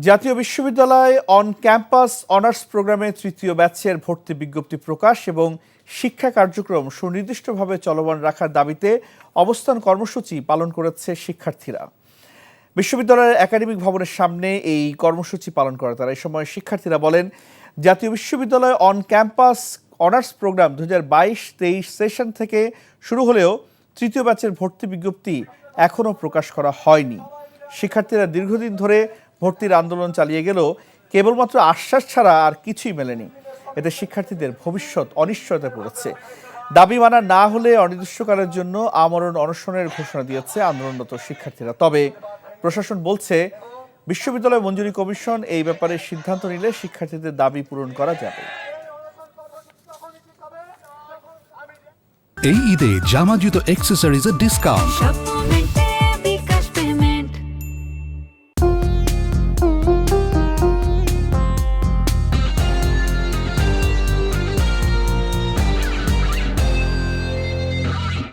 জাতীয় বিশ্ববিদ্যালয় on campus honours প্রোগ্রামে তৃতীয় ব্যাচের ভর্তি বিজ্ঞপ্তি প্রকাশ এবং শিক্ষা কার্যক্রম সুনির্দিষ্টভাবে চলমান রাখার দাবিতে অবস্থান কর্মসূচি পালন করেছে শিক্ষার্থীরা। বিশ্ববিদ্যালয়ের একাডেমিক ভবনের সামনে এই কর্মসূচি পালন করে তারা। এই সময় শিক্ষার্থীরা বলেন, জাতীয় বিশ্ববিদ্যালয় on campus honours programme 2022-23 session থেকে শুরু হলেও তৃতীয় ব্যাচের ভর্তি বিজ্ঞপ্তি এখনও প্রকাশ করা হয়নি। শিক্ষার্থীরা দীর্ঘদিন ধরে ভর্তির আন্দোলন চালিয়ে গেলেও কেবলমাত্র আশ্বাস ছাড়া আর কিছুই মেলেনি। এতে শিক্ষার্থীদের ভবিষ্যৎ অনিশ্চয়তায় পড়েছে। দাবি মানা না হলে অনির্দিষ্টকালের জন্য আমরণ অনশনের ঘোষণা দিয়েছে আন্দোলনরত শিক্ষার্থীরা। তবে প্রশাসন বলছে, বিশ্ববিদ্যালয় মঞ্জুরি কমিশন এই ব্যাপারে সিদ্ধান্ত নিলে শিক্ষার্থীদের দাবি পূরণ করা যাবে। এই ঈদে জামা জুতো অ্যাক্সেসরিজের ডিসকাউন্ট।